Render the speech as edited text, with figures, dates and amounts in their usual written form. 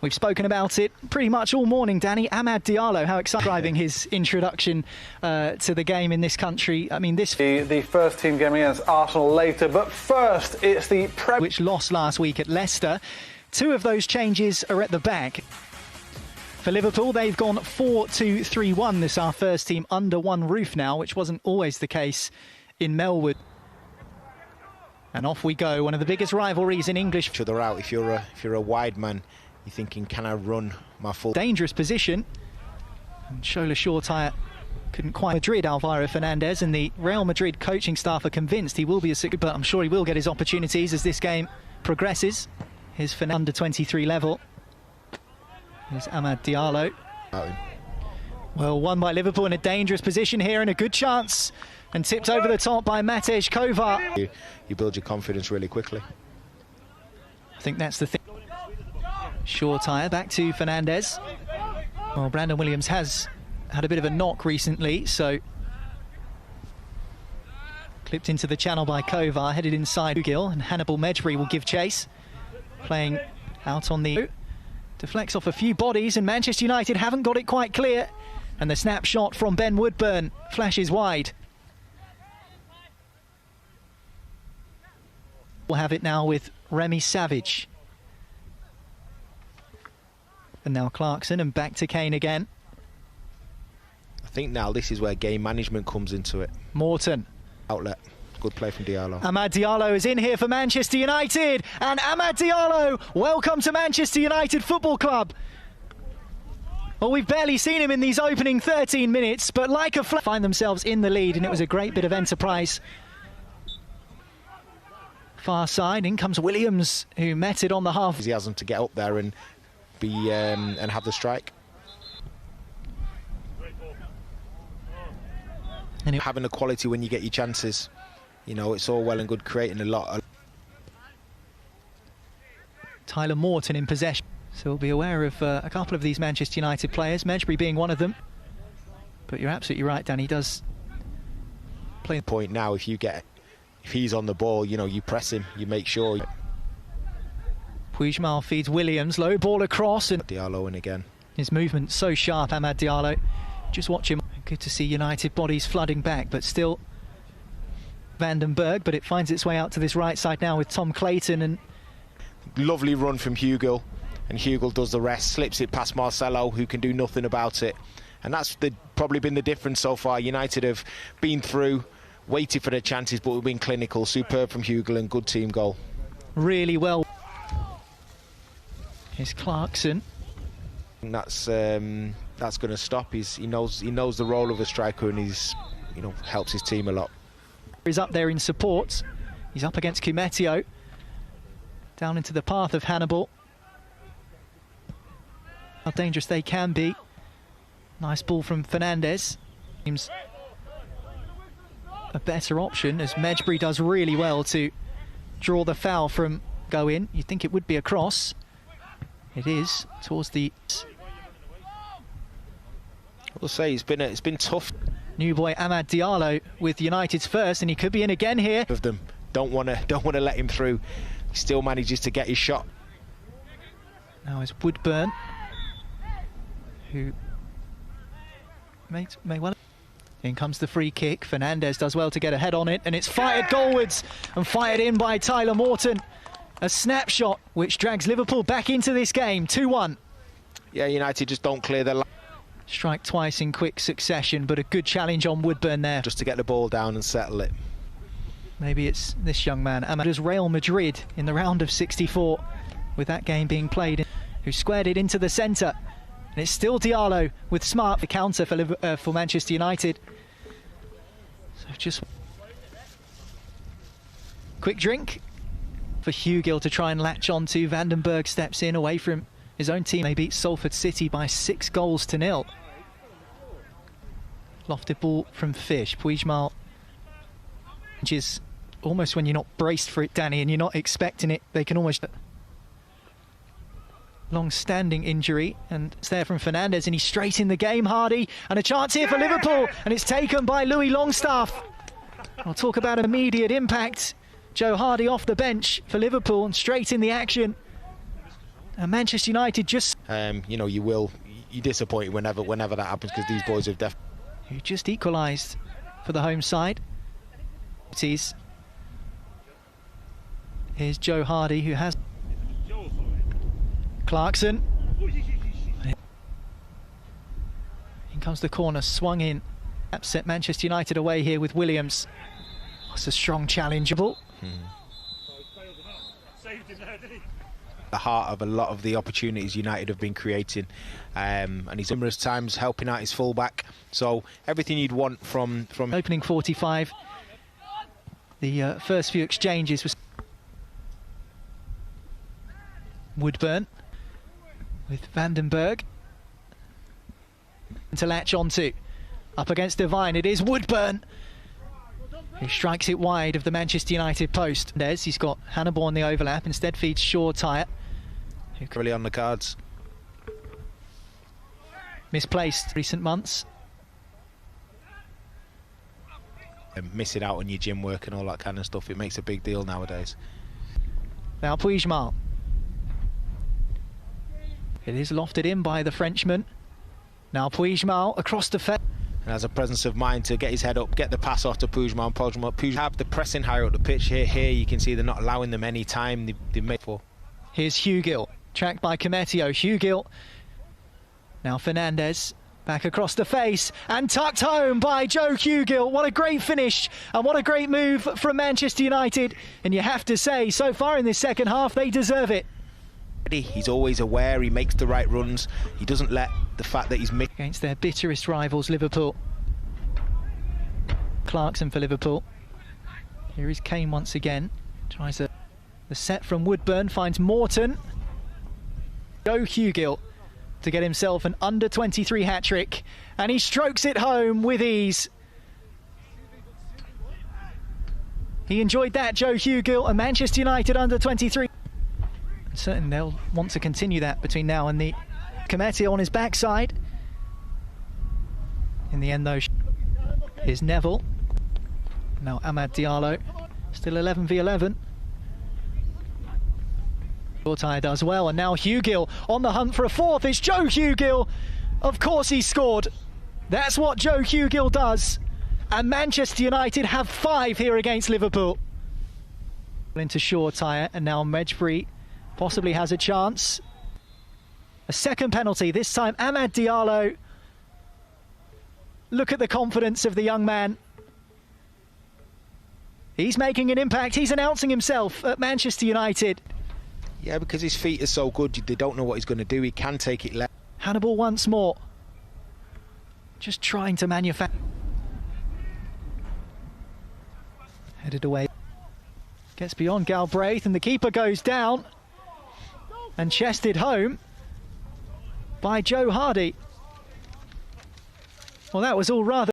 We've spoken about it pretty much all morning, Danny. Amad Diallo, how exciting his introduction to the game in this country. I mean, this... The first team game against Arsenal later, but first it's the which lost last week at Leicester. Two of those changes are at the back. For Liverpool, they've gone 4-2-3-1. This is our first team under one roof now, which wasn't always the case in Melwood. And off we go, one of the biggest rivalries in English. To the route, if you're a wide man, you're thinking, can I run my full... Dangerous position. And Shola Shortire couldn't quite... Madrid, Alvaro Fernandez, and the Real Madrid coaching staff are convinced he will be a... But I'm sure he will get his opportunities as this game progresses. Here's for under 23 level. Here's Amad Diallo. Well, won by Liverpool in a dangerous position here and a good chance. And tipped over the top by Matej Kovar. You build your confidence really quickly. I think that's the thing. Shortire back to Fernandez. Well, Brandon Williams has had a bit of a knock recently, so clipped into the channel by Kovar, headed inside Ugill, and Hannibal Mejbri will give chase. Playing out on the... Deflects off a few bodies, and Manchester United haven't got it quite clear. And the snapshot from Ben Woodburn flashes wide. We'll have it now with Remy Savage. And now Clarkson, and back to Kane again. I think now this is where game management comes into it. Morton. Outlet. Good play from Diallo. Amad Diallo is in here for Manchester United. And Amad Diallo, welcome to Manchester United Football Club. Well, we've barely seen him in these opening 13 minutes, but like a flash, find themselves in the lead, and it was a great bit of enterprise. Far side, in comes Williams, who met it on the half. Enthusiasm to get up there and be and have the strike. And having the quality when you get your chances. You know, it's all well and good creating a lot. Tyler Morton in possession. So we'll be aware of a couple of these Manchester United players, Mejbri being one of them. But you're absolutely right, Dan, he does play. Point now, if he's on the ball, you know, you press him, you make sure. Puigmal feeds Williams, low ball across, and Diallo in again. His movement so sharp, Amad Diallo. Just watch him. Good to see United bodies flooding back, but still Vandenberg, but it finds its way out to this right side now with Tom Clayton. And lovely run from Hugill, and Hugill does the rest, slips it past Marcelo, who can do nothing about it. And that's probably been the difference so far. United have been through, waited for their chances, but we've been clinical. Superb from Hugill, and good team goal. Really well. Here's Clarkson. And that's going to stop. He knows the role of a striker, and helps his team a lot. He's up there in support. He's up against Kumetio. Down into the path of Hannibal. How dangerous they can be. Nice ball from Fernandez. Seems a better option, as Mejbri does really well to draw the foul from go in. You'd think it would be a cross. It is towards the... We'll say it's been tough. New boy Amad Diallo with United's first, and he could be in again here. Of them don't want to let him through. He still manages to get his shot. Now is Woodburn, who may well. In comes the free kick. Fernandez does well to get ahead on it, and it's fired goalwards and fired in by Tyler Morton. A snapshot which drags Liverpool back into this game. 2-1. Yeah, United just don't clear their line. Strike twice in quick succession, but a good challenge on Woodburn there. Just to get the ball down and settle it. Maybe it's this young man, Amad's Real Madrid, in the round of 64, with that game being played, who squared it into the centre. And it's still Diallo with smart, the counter for Manchester United. So just quick drink for Hugill to try and latch on to. Vandenberg steps in away from his own team. They beat Salford City by 6-0. Lofted ball from Fish. Puigmal, which is almost when you're not braced for it, Danny, and you're not expecting it, they can almost... Long-standing injury, and it's there from Fernandez, and he's straight in the game, Hardy, and a chance here for Liverpool, and it's taken by Louis Longstaff. I'll talk about an immediate impact. Joe Hardy off the bench for Liverpool and straight in the action. And Manchester United just... you know, you're disappointed whenever that happens, because these boys have definitely... Who just equalised for the home side. Here's Joe Hardy, who has... Clarkson. In comes the corner, swung in. Upset Manchester United away here with Williams. That's a strong challenge. The heart of a lot of the opportunities United have been creating, and he's numerous times helping out his fullback. So everything you'd want from opening 45. The first few exchanges was Woodburn with Vandenberg to latch onto. Up against Devine, it is Woodburn who strikes it wide of the Manchester United post. He's got Hannibal on the overlap, instead feeds Sorotan. Really on the cards. Misplaced recent months. And missing out on your gym work and all that kind of stuff, it makes a big deal nowadays. Now Puigmal. It is lofted in by the Frenchman. Now Puigmal across the fence. And has a presence of mind to get his head up, get the pass off to Puigmal. Puigmal have the pressing higher up the pitch. Here you can see they're not allowing them any time they made for. Here's Hugill, tracked by Cometio. Hugill. Now Fernandez, back across the face, and tucked home by Joe Hugill. What a great finish, and what a great move from Manchester United. And you have to say, so far in this second half, they deserve it. He's always aware, he makes the right runs. He doesn't let the fact that he's missed. Against their bitterest rivals, Liverpool. Clarkson for Liverpool. Here is Kane once again. Tries the set from Woodburn, finds Morton. Joe Hugill to get himself an under-23 hat-trick. And he strokes it home with ease. He enjoyed that, Joe Hugill, and Manchester United under-23. Certainly they'll want to continue that between now and the Cometio on his backside. In the end, though, here's Neville. Now Amad Diallo, still 11 v 11. Sorotan does well, and now Hugill on the hunt for a fourth. It's Joe Hugill. Of course he scored. That's what Joe Hugill does. And Manchester United have 5 here against Liverpool. Into Sorotan, and now Medjbri possibly has a chance. A second penalty, this time Amad Diallo. Look at the confidence of the young man. He's making an impact, he's announcing himself at Manchester United. Yeah, because his feet are so good, they don't know what he's going to do. He can take it left. Hannibal once more. Just trying to manufacture. Headed away. Gets beyond Galbraith, and the keeper goes down. And chested home by Joe Hardy. Well, that was all rather